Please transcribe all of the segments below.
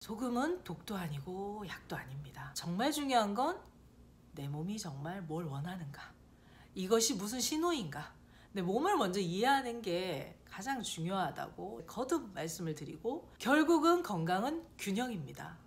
소금은 독도 아니고 약도 아닙니다. 정말 중요한 건 내 몸이 정말 뭘 원하는가, 이것이 무슨 신호인가, 내 몸을 먼저 이해하는 게 가장 중요하다고 거듭 말씀을 드리고, 결국은 건강은 균형입니다.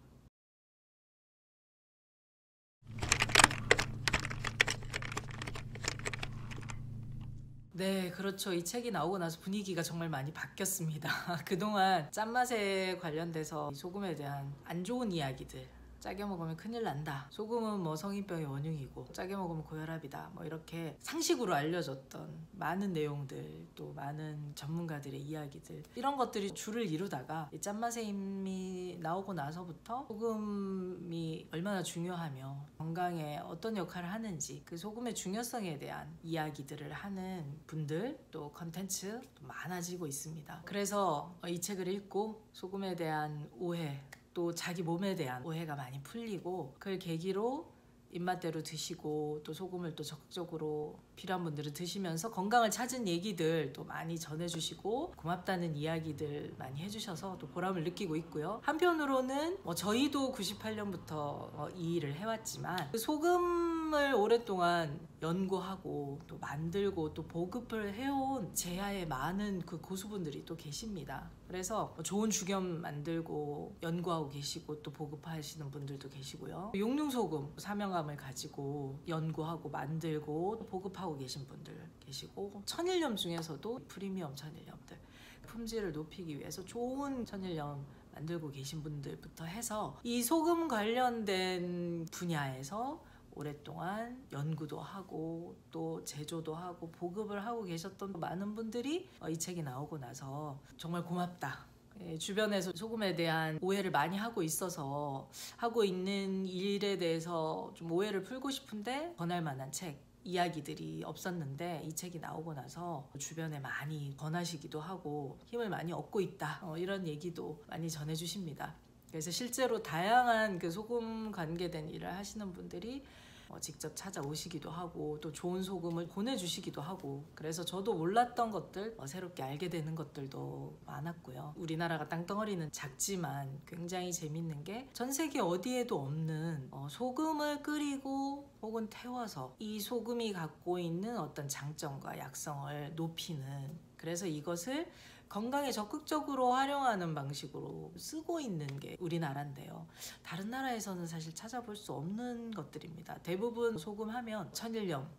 네, 그렇죠. 이 책이 나오고 나서 분위기가 정말 많이 바뀌었습니다. 그동안 짠맛에 관련돼서 소금에 대한 안 좋은 이야기들, 짜게 먹으면 큰일 난다, 소금은 뭐 성인병의 원흉이고 짜게 먹으면 고혈압이다, 뭐 이렇게 상식으로 알려졌던 많은 내용들, 또 많은 전문가들의 이야기들, 이런 것들이 줄을 이루다가 이 짠맛의 힘이 나오고 나서부터 소금이 얼마나 중요하며 건강에 어떤 역할을 하는지, 그 소금의 중요성에 대한 이야기들을 하는 분들, 또 컨텐츠 많아지고 있습니다. 그래서 이 책을 읽고 소금에 대한 오해, 또 자기 몸에 대한 오해가 많이 풀리고, 그걸 계기로 입맛대로 드시고, 또 소금을 또 적극적으로 필요한 분들은 드시면서 건강을 찾은 얘기들 또 많이 전해주시고, 고맙다는 이야기들 많이 해주셔서 또 보람을 느끼고 있고요. 한편으로는 저희도 98년부터 이 일을 해왔지만, 그 소금을 오랫동안 연구하고 또 만들고 또 보급을 해온 제야의 많은 그 고수분들이 또 계십니다. 그래서 좋은 죽염 만들고 연구하고 계시고 또 보급하시는 분들도 계시고요. 용융소금 사명감을 가지고 연구하고 만들고 또 보급하고 계신 분들 계시고, 천일염 중에서도 프리미엄 천일염들, 품질을 높이기 위해서 좋은 천일염 만들고 계신 분들부터 해서 이 소금 관련된 분야에서 오랫동안 연구도 하고 또 제조도 하고 보급을 하고 계셨던 많은 분들이 이 책이 나오고 나서 정말 고맙다, 주변에서 소금에 대한 오해를 많이 하고 있어서 하고 있는 일에 대해서 좀 오해를 풀고 싶은데 권할 만한 책, 이야기들이 없었는데 이 책이 나오고 나서 주변에 많이 권하시기도 하고 힘을 많이 얻고 있다, 이런 얘기도 많이 전해주십니다. 그래서 실제로 다양한 그 소금 관계된 일을 하시는 분들이 직접 찾아오시기도 하고 또 좋은 소금을 보내주시기도 하고, 그래서 저도 몰랐던 것들 새롭게 알게 되는 것들도 많았고요. 우리나라가 땅덩어리는 작지만 굉장히 재밌는 게 전 세계 어디에도 없는 소금을 끓이고 혹은 태워서 이 소금이 갖고 있는 어떤 장점과 약성을 높이는, 그래서 이것을 건강에 적극적으로 활용하는 방식으로 쓰고 있는 게 우리나라인데요. 다른 나라에서는 사실 찾아볼 수 없는 것들입니다. 대부분 소금 하면 천일염,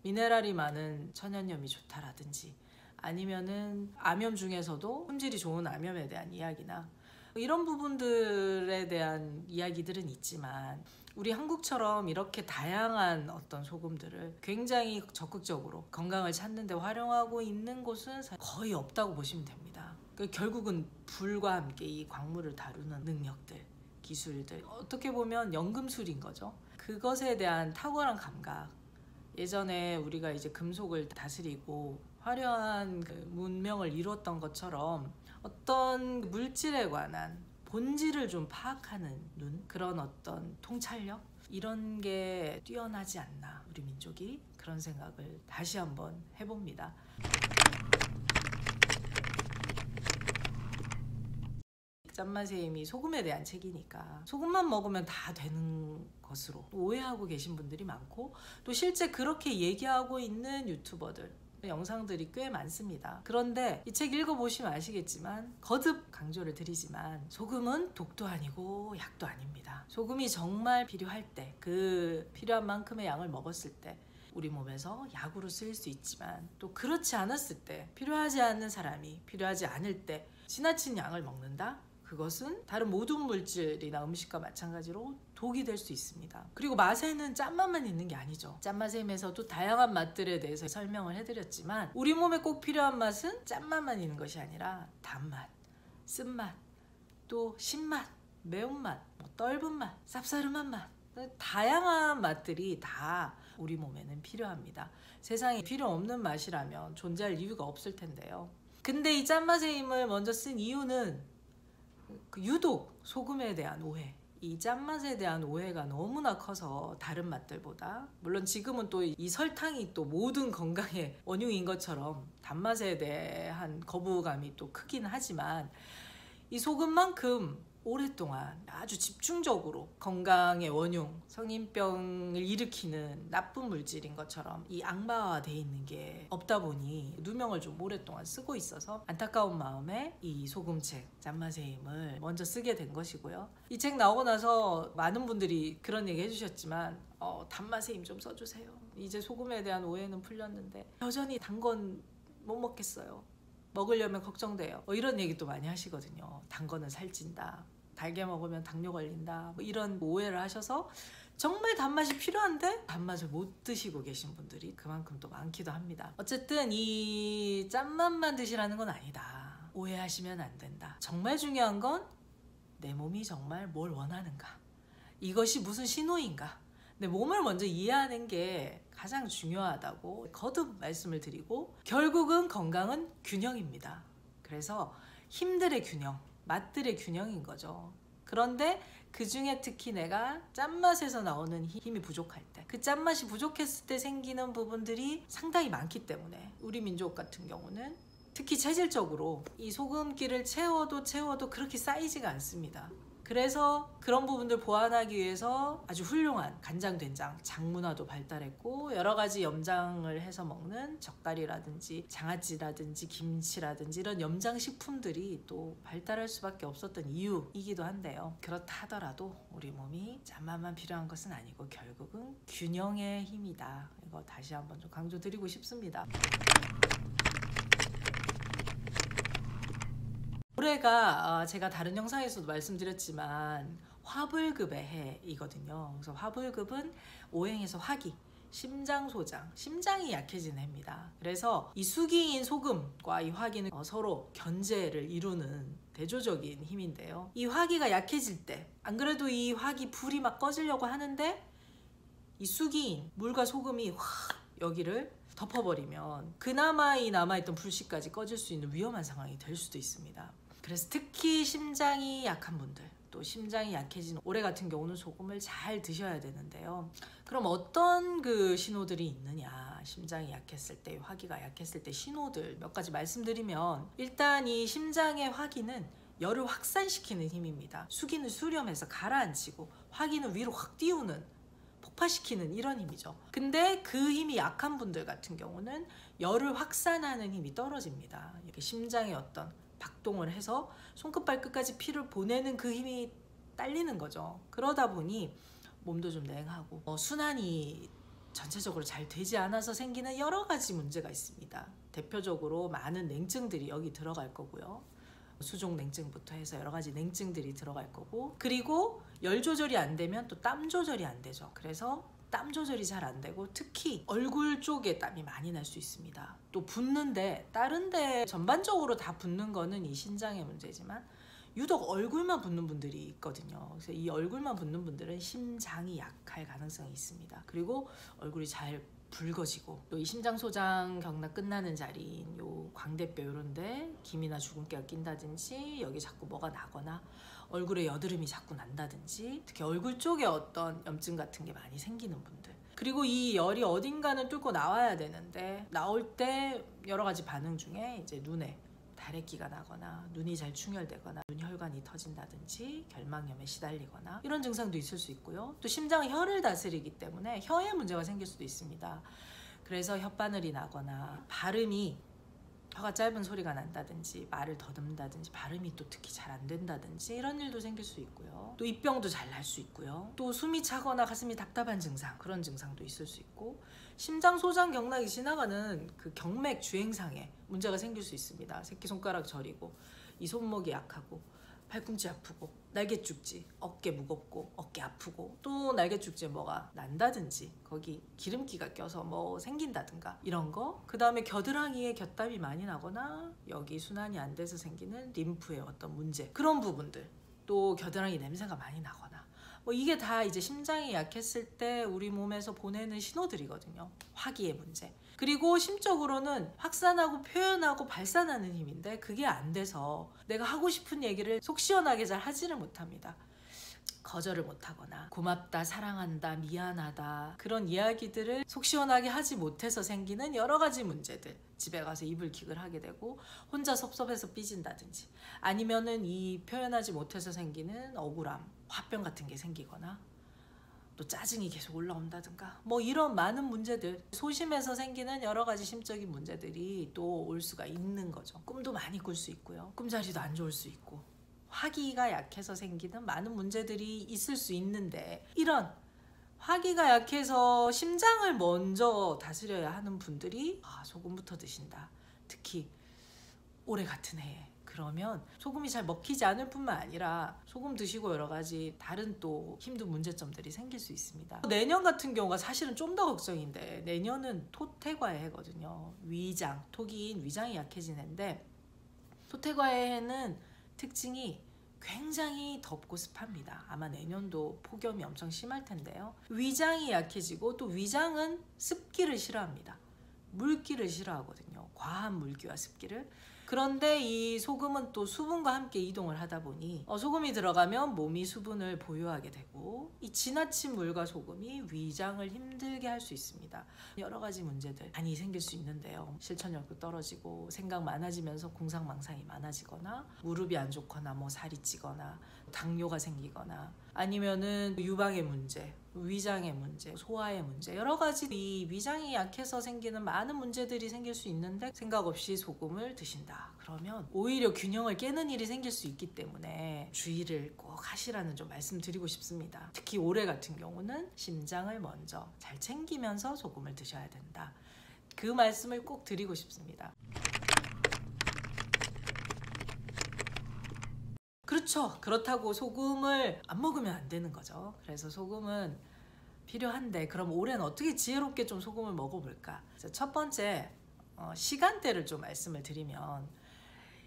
미네랄이 많은 천연염이 좋다라든지, 아니면은 암염 중에서도 품질이 좋은 암염에 대한 이야기나 이런 부분들에 대한 이야기들은 있지만, 우리 한국처럼 이렇게 다양한 어떤 소금들을 굉장히 적극적으로 건강을 찾는 데 활용하고 있는 곳은 거의 없다고 보시면 됩니다. 결국은 불과 함께 이 광물을 다루는 능력들, 기술들, 어떻게 보면 연금술인 거죠. 그것에 대한 탁월한 감각, 예전에 우리가 이제 금속을 다스리고 화려한 그 문명을 이루었던 것처럼 어떤 물질에 관한 본질을 좀 파악하는 눈, 그런 어떤 통찰력, 이런 게 뛰어나지 않나 우리 민족이, 그런 생각을 다시 한번 해봅니다. 짠맛의 힘이 소금에 대한 책이니까 소금만 먹으면 다 되는 것으로 오해하고 계신 분들이 많고, 또 실제 그렇게 얘기하고 있는 유튜버들 영상들이 꽤 많습니다. 그런데 이 책 읽어보시면 아시겠지만, 거듭 강조를 드리지만 소금은 독도 아니고 약도 아닙니다. 소금이 정말 필요할 때, 그 필요한 만큼의 양을 먹었을 때 우리 몸에서 약으로 쓰일 수 있지만, 또 그렇지 않았을 때, 필요하지 않는 사람이 필요하지 않을 때 지나친 양을 먹는다? 그것은 다른 모든 물질이나 음식과 마찬가지로 독이 될 수 있습니다. 그리고 맛에는 짠맛만 있는 게 아니죠. 짠맛의 힘에서도 다양한 맛들에 대해서 설명을 해드렸지만, 우리 몸에 꼭 필요한 맛은 짠맛만 있는 것이 아니라 단맛, 쓴맛, 또 신맛, 매운맛, 떫은 맛, 쌉싸름한 맛, 다양한 맛들이 다 우리 몸에는 필요합니다. 세상에 필요 없는 맛이라면 존재할 이유가 없을 텐데요. 근데 이 짠맛의 힘을 먼저 쓴 이유는 유독 소금에 대한 오해, 이 짠맛에 대한 오해가 너무나 커서 다른 맛들보다, 물론 지금은 또 이 설탕이 또 모든 건강의 원흉인 것처럼 단맛에 대한 거부감이 또 크긴 하지만, 이 소금만큼 오랫동안 아주 집중적으로 건강의 원흉, 성인병을 일으키는 나쁜 물질인 것처럼 이 악마화되어 있는 게 없다 보니 누명을 좀 오랫동안 쓰고 있어서 안타까운 마음에 이 소금책 짠맛의 힘을 먼저 쓰게 된 것이고요. 이 책 나오고 나서 많은 분들이 그런 얘기 해주셨지만 단맛의 힘 좀 써주세요. 이제 소금에 대한 오해는 풀렸는데 여전히 단 건 못 먹겠어요. 먹으려면 걱정돼요. 이런 얘기도 많이 하시거든요. 단 거는 살찐다. 달게 먹으면 당뇨 걸린다. 이런 오해를 하셔서 정말 단맛이 필요한데 단맛을 못 드시고 계신 분들이 그만큼 또 많기도 합니다. 어쨌든 이 짠맛만 드시라는 건 아니다. 오해하시면 안 된다. 정말 중요한 건 내 몸이 정말 뭘 원하는가. 이것이 무슨 신호인가. 내 몸을 먼저 이해하는 게 가장 중요하다고 거듭 말씀을 드리고, 결국은 건강은 균형입니다. 그래서 힘들의 균형, 맛들의 균형인 거죠. 그런데 그 중에 특히 내가 짠맛에서 나오는 힘이 부족할 때, 그 짠맛이 부족했을 때 생기는 부분들이 상당히 많기 때문에 우리 민족 같은 경우는 특히 체질적으로 이 소금기를 채워도 그렇게 쌓이지가 않습니다. 그래서 그런 부분들 보완하기 위해서 아주 훌륭한 간장, 된장, 장문화도 발달했고, 여러 가지 염장을 해서 먹는 젓갈이라든지 장아찌라든지 김치라든지 이런 염장식품들이 또 발달할 수밖에 없었던 이유이기도 한데요. 그렇다 하더라도 우리 몸이 짠맛만 필요한 것은 아니고 결국은 균형의 힘이다. 이거 다시 한번 좀 강조드리고 싶습니다. 올해가 제가 다른 영상에서도 말씀드렸지만 화불급의 해이거든요. 그래서 화불급은 오행에서 화기, 심장소장, 심장이 약해지는 해입니다. 그래서 이 수기인 소금과 이 화기는 서로 견제를 이루는 대조적인 힘인데요. 이 화기가 약해질 때, 안 그래도 이 화기 불이 막 꺼지려고 하는데 이 수기인 물과 소금이 확 여기를 덮어버리면 그나마 이 남아있던 불씨까지 꺼질 수 있는 위험한 상황이 될 수도 있습니다. 그래서 특히 심장이 약한 분들, 또 심장이 약해진 올해 같은 경우는 소금을 잘 드셔야 되는데요. 그럼 어떤 그 신호들이 있느냐, 심장이 약했을 때, 화기가 약했을 때 신호들 몇 가지 말씀드리면, 일단 이 심장의 화기는 열을 확산시키는 힘입니다. 수기는 수렴해서 가라앉히고 화기는 위로 확 띄우는, 폭파시키는 이런 힘이죠. 근데 그 힘이 약한 분들 같은 경우는 열을 확산하는 힘이 떨어집니다. 이렇게 심장의 어떤 박동을 해서 손끝 발끝까지 피를 보내는 그 힘이 딸리는 거죠. 그러다 보니 몸도 좀 냉하고 순환이 전체적으로 잘 되지 않아서 생기는 여러 가지 문제가 있습니다. 대표적으로 많은 냉증들이 여기 들어갈 거고요. 수족 냉증부터 해서 여러 가지 냉증들이 들어갈 거고, 그리고 열 조절이 안 되면 또 땀 조절이 안 되죠. 그래서 땀 조절이 잘 안 되고 특히 얼굴 쪽에 땀이 많이 날 수 있습니다. 또 붓는데, 다른 데 전반적으로 다 붓는 거는 이 신장의 문제지만 유독 얼굴만 붓는 분들이 있거든요. 그래서 이 얼굴만 붓는 분들은 심장이 약할 가능성이 있습니다. 그리고 얼굴이 잘 붉어지고, 또 이 심장소장 경락 끝나는 자리인 요 광대뼈 이런데 김이나 주근깨가 낀다든지, 여기 자꾸 뭐가 나거나 얼굴에 여드름이 자꾸 난다든지, 특히 얼굴 쪽에 어떤 염증 같은 게 많이 생기는 분들, 그리고 이 열이 어딘가는 뚫고 나와야 되는데 나올 때 여러 가지 반응 중에 이제 눈에 다래끼가 나거나 눈이 잘 충혈되거나 눈혈관이 터진다든지 결막염에 시달리거나 이런 증상도 있을 수 있고요. 또 심장은 혀를 다스리기 때문에 혀에 문제가 생길 수도 있습니다. 그래서 혓바늘이 나거나 발음이, 혀가 짧은 소리가 난다든지 말을 더듬는다든지 발음이 또 특히 잘 안 된다든지 이런 일도 생길 수 있고요. 또 입병도 잘 날 수 있고요. 또 숨이 차거나 가슴이 답답한 증상, 그런 증상도 있을 수 있고, 심장 소장 경락이 지나가는 그 경맥 주행상에 문제가 생길 수 있습니다. 새끼손가락 저리고, 이 손목이 약하고, 팔꿈치 아프고, 날개죽지, 어깨 무겁고, 어깨 아프고, 또 날개죽지에 뭐가 난다든지, 거기 기름기가 껴서 뭐 생긴다든가 이런 거. 그 다음에 겨드랑이에 곁땀이 많이 나거나 여기 순환이 안 돼서 생기는 림프의 어떤 문제, 그런 부분들. 또 겨드랑이 냄새가 많이 나거나, 뭐 이게 다 이제 심장이 약했을 때 우리 몸에서 보내는 신호들이거든요. 화기의 문제. 그리고 심적으로는 확산하고 표현하고 발산하는 힘인데 그게 안 돼서 내가 하고 싶은 얘기를 속 시원하게 잘 하지를 못합니다. 거절을 못하거나 고맙다, 사랑한다, 미안하다 그런 이야기들을 속 시원하게 하지 못해서 생기는 여러 가지 문제들, 집에 가서 이불킥을 하게 되고 혼자 섭섭해서 삐진다든지, 아니면은 이 표현하지 못해서 생기는 억울함, 화병 같은 게 생기거나 또 짜증이 계속 올라온다든가 뭐 이런 많은 문제들, 소심해서 생기는 여러 가지 심적인 문제들이 또 올 수가 있는 거죠. 꿈도 많이 꿀 수 있고요, 꿈자리도 안 좋을 수 있고, 화기가 약해서 생기는 많은 문제들이 있을 수 있는데, 이런 화기가 약해서 심장을 먼저 다스려야 하는 분들이 소금부터 드신다. 특히 올해 같은 해에 그러면 소금이 잘 먹히지 않을 뿐만 아니라 소금 드시고 여러 가지 다른 또 힘든 문제점들이 생길 수 있습니다. 내년 같은 경우가 사실은 좀 더 걱정인데, 내년은 토태과의 해거든요. 위장, 토기인 위장이 약해진 해인데, 토태과의 해는 특징이 굉장히 덥고 습합니다. 아마 내년도 폭염이 엄청 심할 텐데요. 위장이 약해지고, 또 위장은 습기를 싫어합니다. 물기를 싫어하거든요. 과한 물기와 습기를. 그런데 이 소금은 또 수분과 함께 이동을 하다 보니 소금이 들어가면 몸이 수분을 보유하게 되고, 이 지나친 물과 소금이 위장을 힘들게 할 수 있습니다. 여러 가지 문제들 많이 생길 수 있는데요. 실천력도 떨어지고 생각 많아지면서 공상망상이 많아지거나, 무릎이 안 좋거나 뭐 살이 찌거나 당뇨가 생기거나, 아니면은 유방의 문제, 위장의 문제, 소화의 문제, 여러 가지 이 위장이 약해서 생기는 많은 문제들이 생길 수 있는데, 생각 없이 소금을 드신다 그러면 오히려 균형을 깨는 일이 생길 수 있기 때문에 주의를 꼭 하시라는 좀 말씀드리고 싶습니다. 특히 올해 같은 경우는 심장을 먼저 잘 챙기면서 소금을 드셔야 된다, 그 말씀을 꼭 드리고 싶습니다. 그렇죠. 그렇다고 소금을 안 먹으면 안 되는 거죠. 그래서 소금은 필요한데, 그럼 올해는 어떻게 지혜롭게 좀 소금을 먹어볼까? 첫 번째, 시간대를 좀 말씀을 드리면,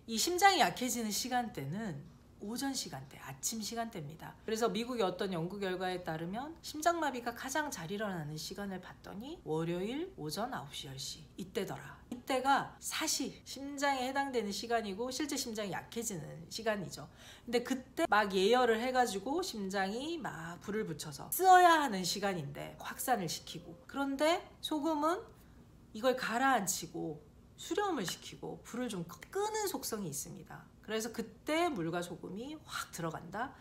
이 심장이 약해지는 시간대는 오전 시간대, 아침 시간대입니다. 그래서 미국의 어떤 연구 결과에 따르면 심장마비가 가장 잘 일어나는 시간을 봤더니 월요일 오전 9시, 10시 이때더라. 이때가 사실 심장에 해당되는 시간이고 실제 심장이 약해지는 시간이죠. 근데 그때 막 예열을 해가지고 심장이 막 불을 붙여서 쓰어야 하는 시간인데 확산을 시키고, 그런데 소금은 이걸 가라앉히고 수렴을 시키고 불을 좀 끄는 속성이 있습니다. 그래서 그때 물과 소금이 확 들어간다?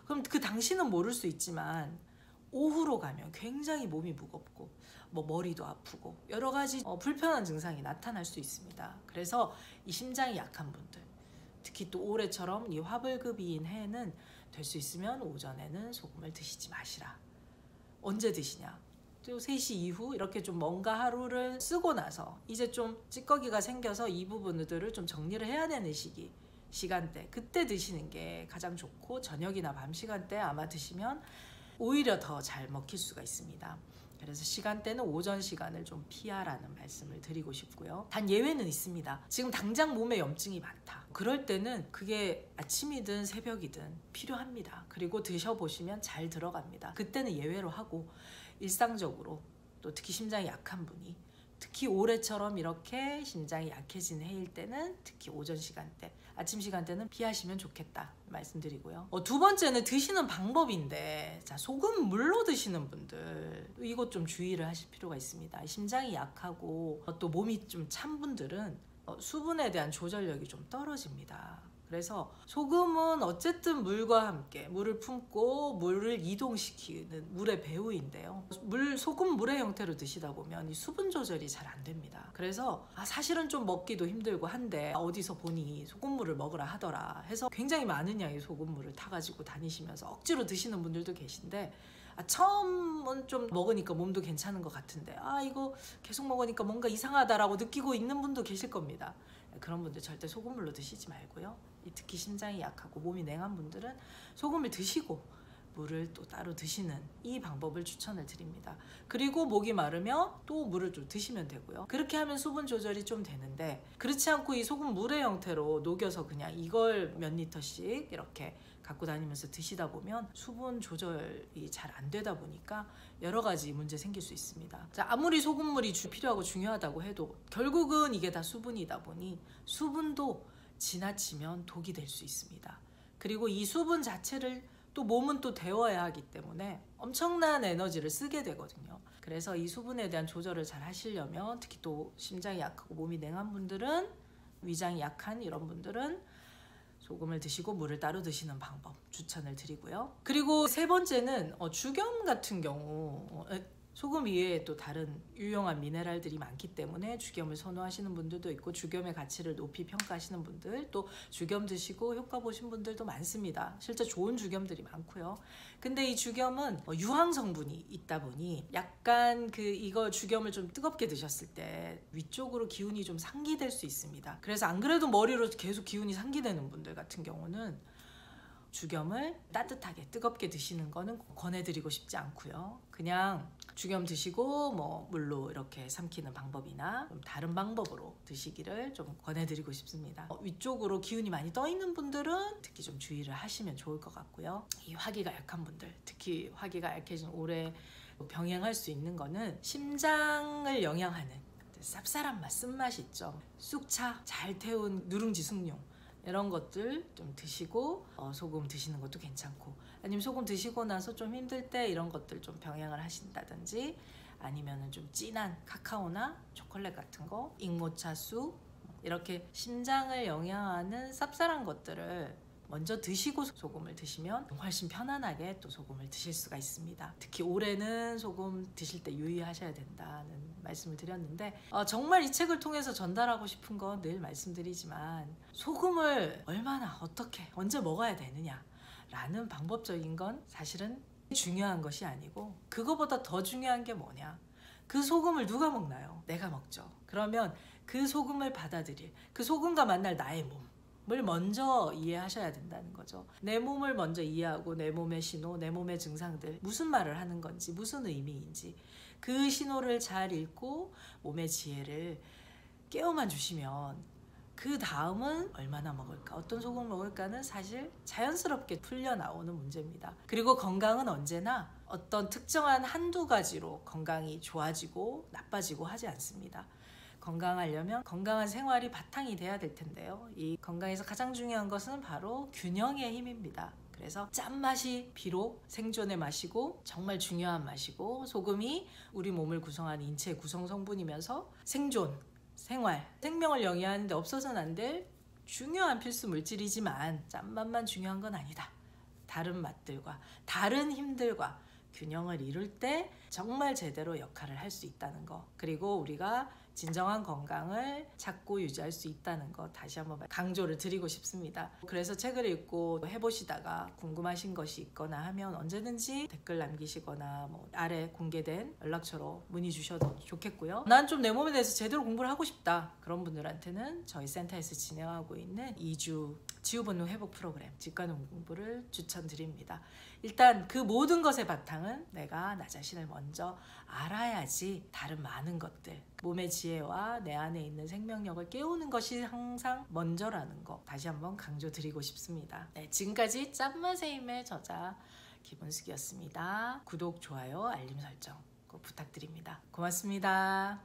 그럼 그 당시는 모를 수 있지만 오후로 가면 굉장히 몸이 무겁고 뭐 머리도 아프고 여러 가지 불편한 증상이 나타날 수 있습니다. 그래서 이 심장이 약한 분들, 특히 또 올해처럼 이 화불급이인 해는 될 수 있으면 오전에는 소금을 드시지 마시라. 언제 드시냐? 또 3시 이후 이렇게 좀 뭔가 하루를 쓰고 나서 이제 좀 찌꺼기가 생겨서 이 부분들을 좀 정리를 해야 되는 시간대, 그때 드시는 게 가장 좋고, 저녁이나 밤 시간대 아마 드시면 오히려 더 잘 먹힐 수가 있습니다. 그래서 시간대는 오전 시간을 좀 피하라는 말씀을 드리고 싶고요. 단 예외는 있습니다. 지금 당장 몸에 염증이 많다. 그럴 때는 그게 아침이든 새벽이든 필요합니다. 그리고 드셔보시면 잘 들어갑니다. 그때는 예외로 하고, 일상적으로 또 특히 심장이 약한 분이, 특히 올해처럼 이렇게 심장이 약해진 해일 때는 특히 오전 시간대, 아침 시간대는 피하시면 좋겠다 말씀드리고요. 두 번째는 드시는 방법인데, 자, 소금 물로 드시는 분들 이것 좀 주의를 하실 필요가 있습니다. 심장이 약하고 또 몸이 좀 찬 분들은 수분에 대한 조절력이 좀 떨어집니다. 그래서 소금은 어쨌든 물과 함께 물을 품고 물을 이동시키는 물의 배우인데요. 소금 물의 형태로 드시다 보면 이 수분 조절이 잘 안 됩니다. 그래서 사실은 좀 먹기도 힘들고 한데 어디서 보니 소금물을 먹으라 하더라 해서 굉장히 많은 양의 소금물을 타가지고 다니시면서 억지로 드시는 분들도 계신데, 처음은 좀 먹으니까 몸도 괜찮은 것 같은데 이거 계속 먹으니까 뭔가 이상하다라고 느끼고 있는 분도 계실 겁니다. 그런 분들 절대 소금물로 드시지 말고요. 특히 심장이 약하고 몸이 냉한 분들은 소금을 드시고 물을 또 따로 드시는 이 방법을 추천을 드립니다. 그리고 목이 마르면 또 물을 좀 드시면 되고요. 그렇게 하면 수분 조절이 좀 되는데, 그렇지 않고 이 소금 물의 형태로 녹여서 그냥 이걸 몇 리터씩 이렇게 갖고 다니면서 드시다 보면 수분 조절이 잘 안 되다 보니까 여러 가지 문제 생길 수 있습니다. 자, 아무리 소금물이 필요하고 중요하다고 해도 결국은 이게 다 수분이다 보니 수분도 지나치면 독이 될 수 있습니다. 그리고 이 수분 자체를 또 몸은 또 데워야 하기 때문에 엄청난 에너지를 쓰게 되거든요. 그래서 이 수분에 대한 조절을 잘 하시려면, 특히 또 심장이 약하고 몸이 냉한 분들은, 위장이 약한 이런 분들은 소금을 드시고 물을 따로 드시는 방법 추천을 드리고요. 그리고 세 번째는 죽염 같은 경우 소금 이외에 또 다른 유용한 미네랄들이 많기 때문에 죽염을 선호하시는 분들도 있고, 죽염의 가치를 높이 평가하시는 분들, 또 죽염 드시고 효과 보신 분들도 많습니다. 실제 좋은 죽염들이 많고요. 근데 이 죽염은 유황 성분이 있다 보니 약간 이거 죽염을 좀 뜨겁게 드셨을 때 위쪽으로 기운이 좀 상기될 수 있습니다. 그래서 안 그래도 머리로 계속 기운이 상기되는 분들 같은 경우는 죽염을 따뜻하게 뜨겁게 드시는 거는 권해드리고 싶지 않고요. 그냥 죽염 드시고 뭐 물로 이렇게 삼키는 방법이나 좀 다른 방법으로 드시기를 좀 권해드리고 싶습니다. 위쪽으로 기운이 많이 떠 있는 분들은 특히 좀 주의를 하시면 좋을 것 같고요. 이 화기가 약한 분들, 특히 화기가 약해진 오래 병행할 수 있는 거는 심장을 영양하는 쌉쌀한 맛, 쓴맛이 있죠. 쑥차, 잘 태운 누룽지 숭늉 이런 것들 좀 드시고 소금 드시는 것도 괜찮고, 아니면 소금 드시고 나서 좀 힘들 때 이런 것들 좀 병행을 하신다든지, 아니면은 좀 진한 카카오나 초콜릿 같은 거, 익모차 쑥, 이렇게 심장을 영양하는 쌉쌀한 것들을 먼저 드시고 소금을 드시면 훨씬 편안하게 또 소금을 드실 수가 있습니다. 특히 올해는 소금 드실 때 유의하셔야 된다는 말씀을 드렸는데, 정말 이 책을 통해서 전달하고 싶은 건 늘 말씀드리지만, 소금을 얼마나 어떻게 언제 먹어야 되느냐 라는 방법적인 건 사실은 중요한 것이 아니고, 그거보다 더 중요한 게 뭐냐, 그 소금을 누가 먹나요? 내가 먹죠. 그러면 그 소금을 받아들일, 그 소금과 만날 나의 몸을 먼저 이해하셔야 된다는 거죠. 내 몸을 먼저 이해하고 내 몸의 신호, 내 몸의 증상들, 무슨 말을 하는 건지, 무슨 의미인지 그 신호를 잘 읽고 몸의 지혜를 깨워만 주시면, 그 다음은 얼마나 먹을까, 어떤 소금을 먹을까는 사실 자연스럽게 풀려 나오는 문제입니다. 그리고 건강은 언제나 어떤 특정한 한두 가지로 건강이 좋아지고 나빠지고 하지 않습니다. 건강하려면 건강한 생활이 바탕이 돼야 될 텐데요. 이 건강에서 가장 중요한 것은 바로 균형의 힘입니다. 그래서 짠맛이 비록 생존의 맛이고 정말 중요한 맛이고, 소금이 우리 몸을 구성하는 인체의 구성 성분이면서 생존, 생활, 생명을 영위하는 데 없어서는 안 될 중요한 필수 물질이지만, 짠맛만 중요한 건 아니다. 다른 맛들과 다른 힘들과 균형을 이룰 때 정말 제대로 역할을 할 수 있다는 거, 그리고 우리가 진정한 건강을 찾고 유지할 수 있다는 거 다시 한번 강조를 드리고 싶습니다. 그래서 책을 읽고 해보시다가 궁금하신 것이 있거나 하면 언제든지 댓글 남기시거나 뭐 아래 공개된 연락처로 문의 주셔도 좋겠고요. 난 좀 내 몸에 대해서 제대로 공부를 하고 싶다, 그런 분들한테는 저희 센터에서 진행하고 있는 2주 지우본능 회복 프로그램 직관운 공부를 추천드립니다. 일단 그 모든 것의 바탕은 내가 나 자신을 먼저 알아야지 다른 많은 것들, 몸의 지혜와 내 안에 있는 생명력을 깨우는 것이 항상 먼저라는 거 다시 한번 강조드리고 싶습니다. 네, 지금까지 짠맛의 힘의 저자 김은숙이었습니다. 구독, 좋아요, 알림 설정 꼭 부탁드립니다. 고맙습니다.